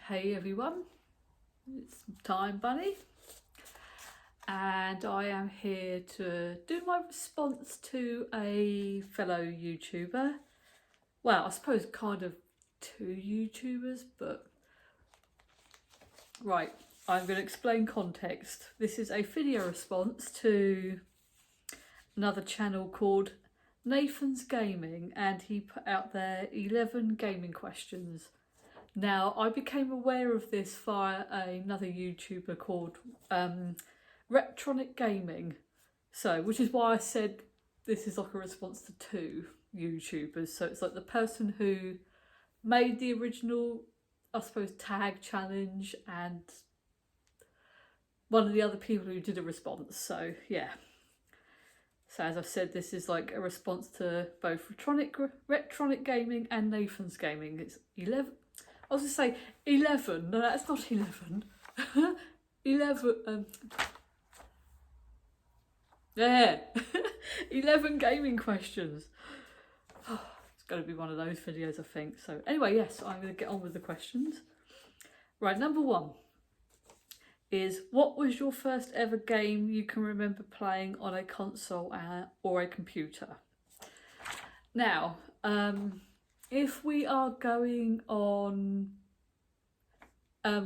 Hey everyone, it's Time Bunny, and I am here to do my response to a fellow YouTuber. Well, I suppose kind of two YouTubers, but right, I'm going to explain context. This is a video response to another channel called Nathan's Gaming, and he put out there 11 gaming questions. Now, I became aware of this via another YouTuber called Retronic Gaming, which is why I said this is like a response to two YouTubers. So it's like the person who made the original, I suppose, tag challenge and one of the other people who did a response. So yeah. So as I've said, this is like a response to both Retronic Gaming and Nathan's Gaming. It's 11. I was going to say 11. No, that's not 11. 11. Yeah. 11 gaming questions. It's going to be one of those videos, I think. So anyway, yes, I'm going to get on with the questions. Right, number one is, what was your first ever game you can remember playing on a console or a computer? Now, if we are going on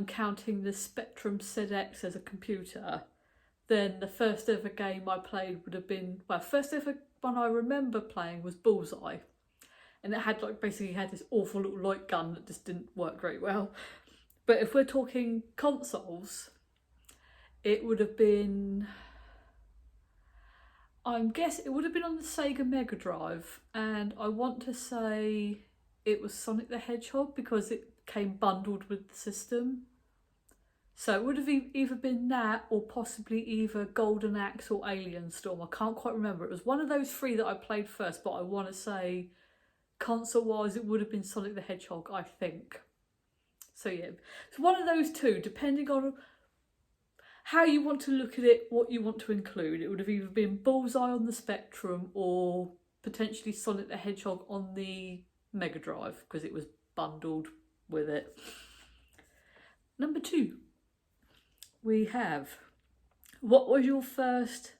counting the Spectrum ZX as a computer, then the first ever game I played would have been, well, first ever one I remember playing was Bullseye. And it had basically had this awful little light gun that just didn't work very well. But if we're talking consoles, it would have been, I guess it would have been on the Sega Mega Drive, and I want to say it was Sonic the Hedgehog because it came bundled with the system. So it would have either been that or possibly either Golden Axe or Alien Storm. I can't quite remember. It was one of those three that I played first, but I want to say console-wise it would have been Sonic the Hedgehog, I think. So yeah, it's one of those two, depending on how you want to look at it, what you want to include. It would have either been Bullseye on the Spectrum or potentially Sonic the Hedgehog on the Mega Drive because it was bundled with it. Number two, we have, what was your first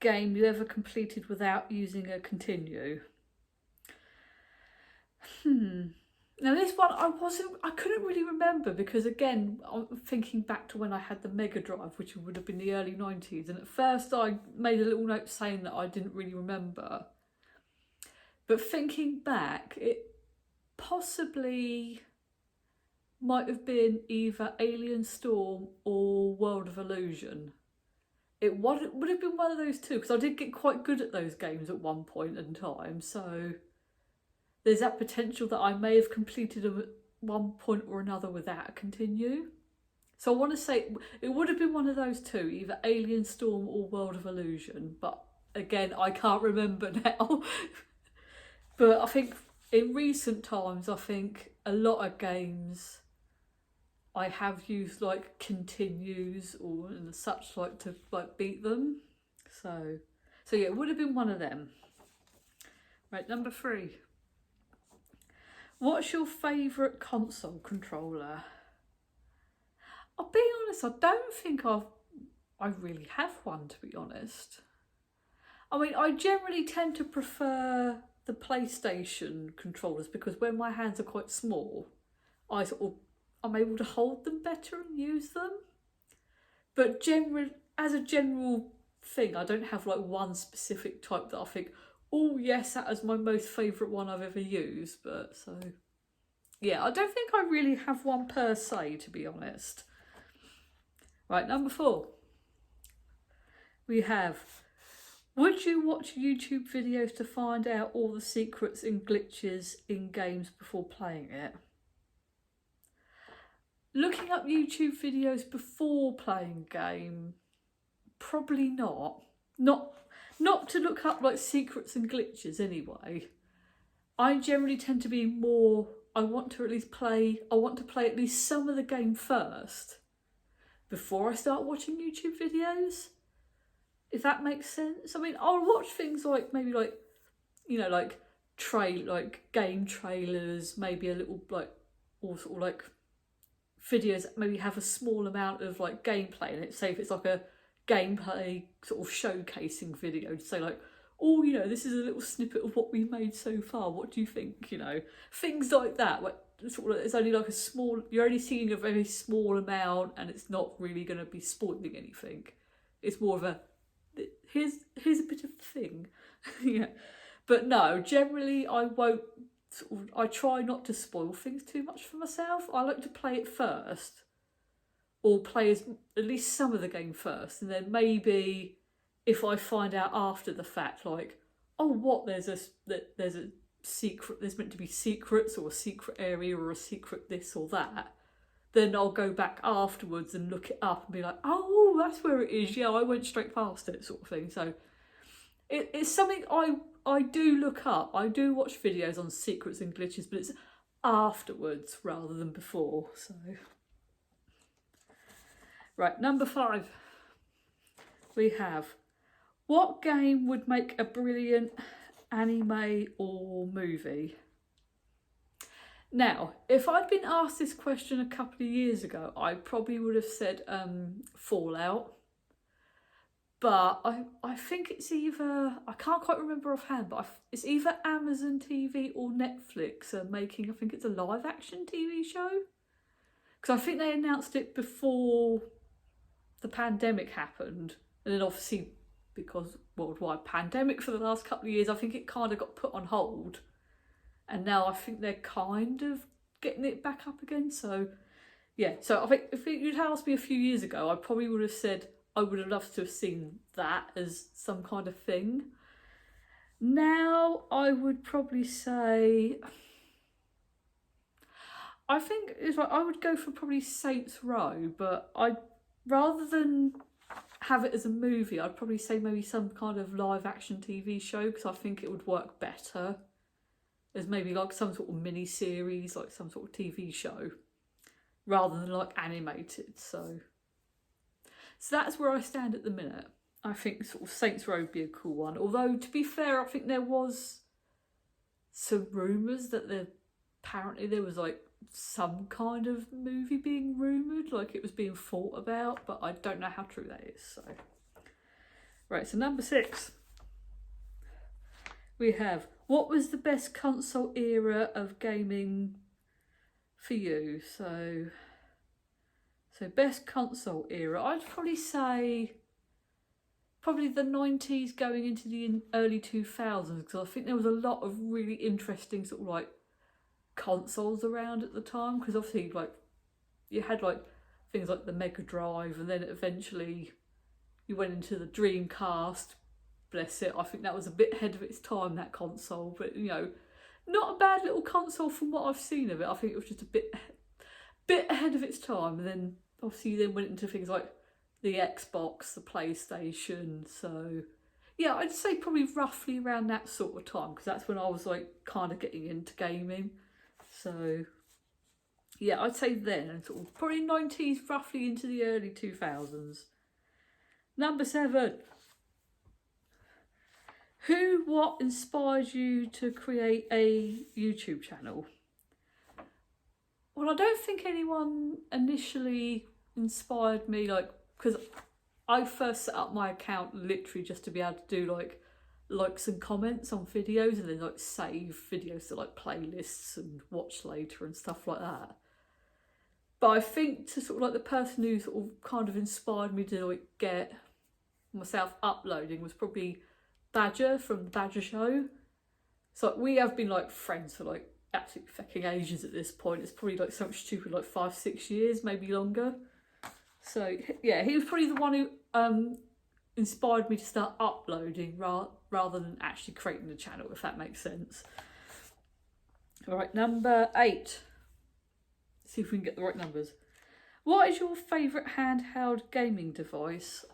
game you ever completed without using a continue? Now this one I couldn't really remember because again, I'm thinking back to when I had the Mega Drive, which would have been the early 90s, and at first I made a little note saying that I didn't really remember. But thinking back, it possibly might have been either Alien Storm or World of Illusion. It would have been one of those two because I did get quite good at those games at one point in time, so there's that potential that I may have completed them at one point or another without a continue. So I want to say it would have been one of those two, either Alien Storm or World of Illusion, but again, I can't remember now. But I think in recent times, I think a lot of games I have used like continues or and such like to like beat them. So yeah, it would have been one of them. Right, number three. What's your favourite console controller? I'll be honest, I don't think I really have one, to be honest. I mean, I generally tend to prefer the PlayStation controllers because when my hands are quite small, I'm able to hold them better and use them. But as a general thing, I don't have like one specific type that I think, oh yes, that is my most favourite one I've ever used. But so, yeah, I don't think I really have one per se, to be honest. Right, number four. We have, would you watch YouTube videos to find out all the secrets and glitches in games before playing it? Looking up YouTube videos before playing a game, probably not. Not to look up like secrets and glitches anyway. I generally tend to be more, I want to play at least some of the game first before I start watching YouTube videos. If that makes sense. I mean, I'll watch things like maybe like, you know, like game trailers, maybe a little like, or sort of like videos that maybe have a small amount of like gameplay in it. Say if it's like a gameplay sort of showcasing video, to say like, oh, you know, this is a little snippet of what we made so far. What do you think? You know, things like that. Like, sort of, it's only like a small. You're only seeing a very small amount, and it's not really going to be spoiling anything. It's more of a here's a bit of the thing, yeah. But no, generally I won't. I try not to spoil things too much for myself. I like to play it first, or play at least some of the game first, and then maybe if I find out after the fact, like, oh, what there's a secret, there's meant to be secrets or a secret area or a secret this or that, then I'll go back afterwards and look it up and be like, oh, that's where it is. Yeah, I went straight past it, sort of thing. So it's something I do look up. I do watch videos on secrets and glitches, but it's afterwards rather than before. So, right, number 5. We have, what game would make a brilliant anime or movie? Now, if I'd been asked this question a couple of years ago, I probably would have said Fallout. But I think it's either, I can't quite remember offhand, but it's either Amazon TV or Netflix are making, I think it's a live action TV show. Because I think they announced it before the pandemic happened. And then obviously, because worldwide pandemic for the last couple of years, I think it kind of got put on hold. And now I think they're kind of getting it back up again. So, yeah. So I think if you'd asked me a few years ago, I probably would have said I would have loved to have seen that as some kind of thing. Now I would probably say, I think it's like I would go for probably Saints Row, but rather than have it as a movie, I'd probably say maybe some kind of live action TV show, because I think it would work better as maybe like some sort of mini series, like some sort of TV show, rather than like animated. So that's where I stand at the minute. I think sort of Saints Row would be a cool one. Although, to be fair, I think there was some rumours that apparently there was like some kind of movie being rumoured, like it was being thought about, but I don't know how true that is. So, right, so number 6. We have, what was the best console era of gaming for you? So best console era, I'd probably say probably the 90s going into the early 2000s, because I think there was a lot of really interesting sort of like consoles around at the time, because obviously like you had like things like the Mega Drive, and then eventually you went into the Dreamcast. Bless it, I think that was a bit ahead of its time, that console, but you know, not a bad little console from what I've seen of it. I think it was just a bit ahead of its time, and then obviously you then went into things like the Xbox, the PlayStation. So yeah, I'd say probably roughly around that sort of time, because that's when I was like kind of getting into gaming. So yeah, I'd say then, and sort of probably 90s roughly into the early 2000s. Number 7. What inspired you to create a YouTube channel? Well, I don't think anyone initially inspired me, like, because I first set up my account literally just to be able to do like likes and comments on videos, and then like save videos to like playlists and watch later and stuff like that. But I think to sort of like the person who sort of kind of inspired me to like get myself uploading was probably Badger from the Badger Show. So we have been like friends for like absolutely fucking ages at this point. It's probably like something stupid like 5-6 years, maybe longer. So yeah, he was probably the one who inspired me to start uploading rather than actually creating the channel, if that makes sense. All right, number 8. See if we can get the right numbers. What is your favourite handheld gaming device?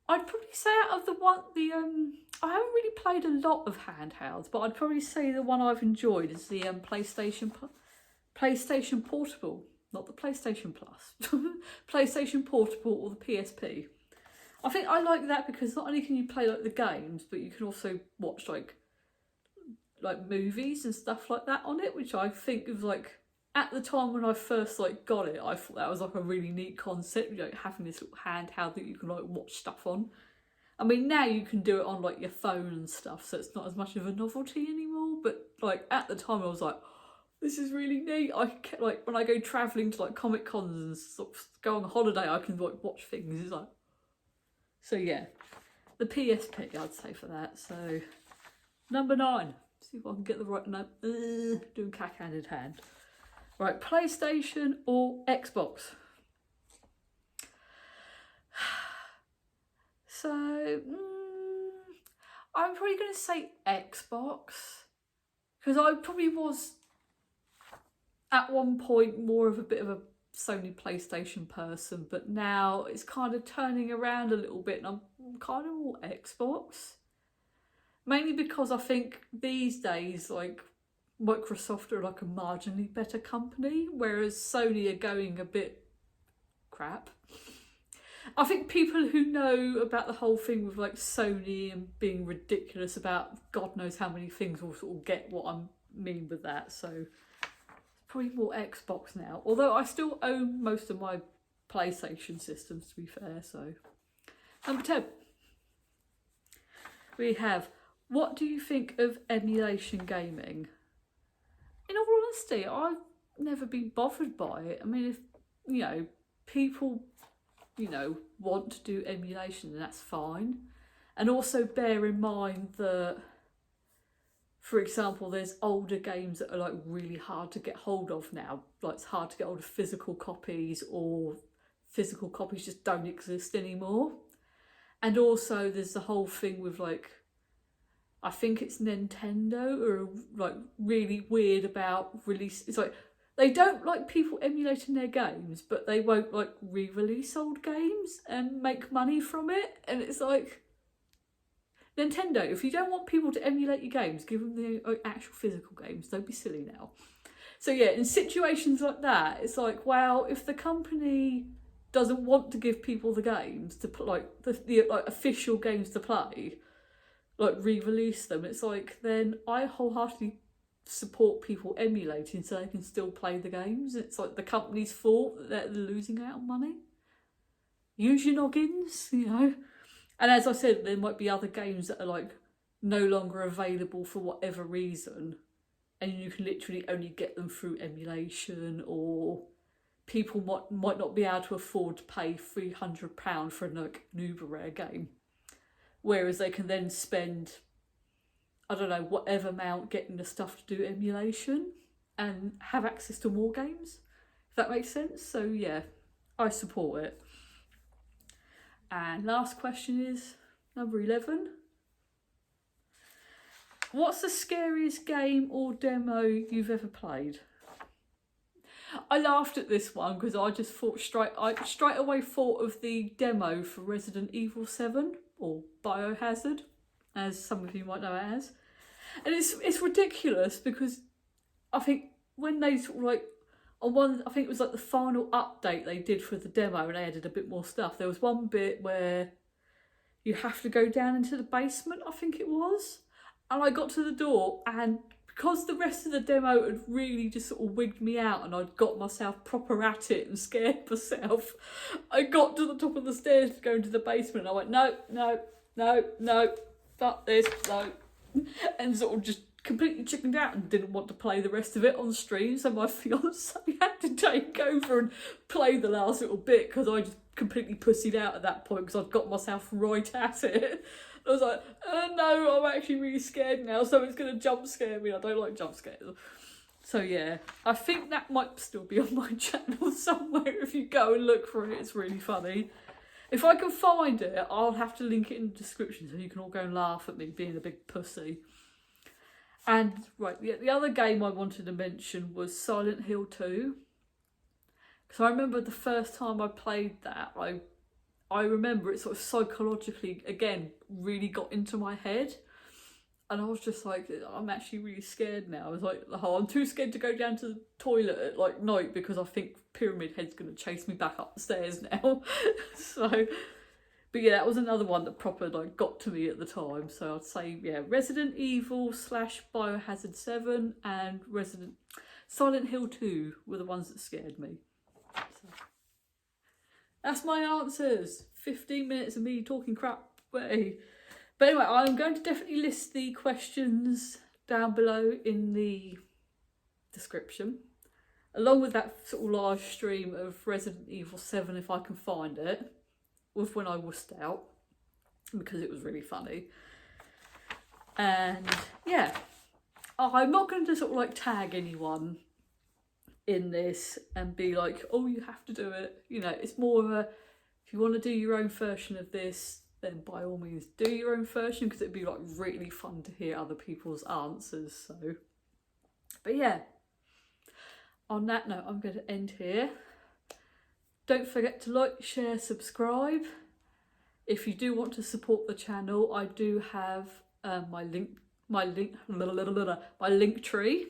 I'd probably say out of I haven't really played a lot of handhelds, but I'd probably say the one I've enjoyed is the PlayStation Portable, not the PlayStation Plus. PlayStation Portable or the PSP. I think I like that because not only can you play like the games, but you can also watch like movies and stuff like that on it, which I think is like at the time when I first like got it, I thought that was like a really neat concept, you know, having this little handheld that you can like watch stuff on. I mean, now you can do it on like your phone and stuff, so it's not as much of a novelty anymore. But like at the time, I was like, this is really neat. I can, like, when I go travelling to like Comic Cons and sort of go on holiday, I can like watch things. It's like, so yeah, the PSP I'd say for that. So number 9. See if I can get the right note. Doing cack hand in hand. Right, PlayStation or Xbox? So, I'm probably going to say Xbox. Because I probably was, at one point, more of a bit of a Sony PlayStation person. But now it's kind of turning around a little bit and I'm kind of more Xbox. Mainly because I think these days, like, Microsoft are like a marginally better company, whereas Sony are going a bit crap. I think people who know about the whole thing with like Sony and being ridiculous about God knows how many things will sort of get what I mean with that. So probably more Xbox now. Although I still own most of my PlayStation systems, to be fair. So number 10. We have, what do you think of emulation gaming? In all honesty, I've never been bothered by it. I mean, if, you know, people, you know, want to do emulation, then that's fine. And also bear in mind that, for example, there's older games that are like really hard to get hold of now. Like it's hard to get hold of physical copies, or physical copies just don't exist anymore. And also there's the whole thing with like, I think it's Nintendo are like really weird about release. It's like they don't like people emulating their games, but they won't like re-release old games and make money from it. And it's like, Nintendo, if you don't want people to emulate your games, give them the actual physical games. Don't be silly now. So yeah, in situations like that, it's like, well, if the company doesn't want to give people the games to play, like the like official games to play, like re-release them, it's like, then I wholeheartedly support people emulating so they can still play the games. It's like the company's fault that they're losing out on money. Use your noggins, you know. And as I said, there might be other games that are like no longer available for whatever reason, and you can literally only get them through emulation, or people might not be able to afford to pay £300 for like an uber rare game. Whereas they can then spend, I don't know, whatever amount getting the stuff to do emulation and have access to more games, if that makes sense. So yeah, I support it. And last question is number 11. What's the scariest game or demo you've ever played? I laughed at this one because I just thought straight away thought of the demo for Resident Evil 7, or Biohazard, as some of you might know it as. And it's ridiculous because I think when they sort of like, on one, I think it was like the final update they did for the demo and they added a bit more stuff. There was one bit where you have to go down into the basement, I think it was. And I got to the door, and because the rest of the demo had really just sort of wigged me out and I'd got myself proper at it and scared myself, I got to the top of the stairs to go into the basement and I went, no, fuck this, no. And sort of just completely chickened out and didn't want to play the rest of it on stream, so my fiance had to take over and play the last little bit because I just completely pussied out at that point because I'd got myself right at it. I was like, no, I'm actually really scared now, so it's going to jump scare me. I don't like jump scares. So yeah, I think that might still be on my channel somewhere. If you go and look for it, it's really funny. If I can find it, I'll have to link it in the description so you can all go and laugh at me being a big pussy. And right, the other game I wanted to mention was Silent Hill 2. Because I remember the first time I played that, I remember it sort of psychologically, again, really got into my head. And I was just like, I'm actually really scared now. I was like, oh, I'm too scared to go down to the toilet at like night because I think Pyramid Head's going to chase me back up the stairs now. So, but yeah, that was another one that proper like got to me at the time. So I'd say, yeah, Resident Evil / Biohazard 7 and Silent Hill 2 were the ones that scared me. So, that's my answers. 15 minutes of me talking crap. But anyway, I'm going to definitely list the questions down below in the description, along with that sort of live stream of Resident Evil 7 if I can find it, with when I wussed out, because it was really funny. And yeah, I'm not going to sort of like tag anyone in this and be like, oh, you have to do it. You know, it's more of a, if you want to do your own version of this, then by all means do your own version, because it'd be like really fun to hear other people's answers. So, but yeah, on that note, I'm going to end here. Don't forget to like, share, subscribe. If you do want to support the channel, I do have my link tree,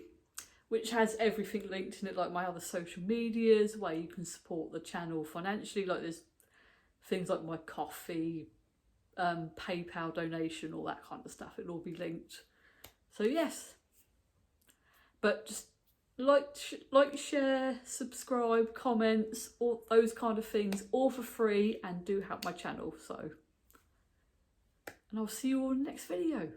which has everything linked in it, like my other social medias, where you can support the channel financially. Like there's things like my coffee, PayPal donation, all that kind of stuff. It'll all be linked. So yes, but just like, share, subscribe, comments, all those kind of things, all for free, and do help my channel. So, and I'll see you all in the next video.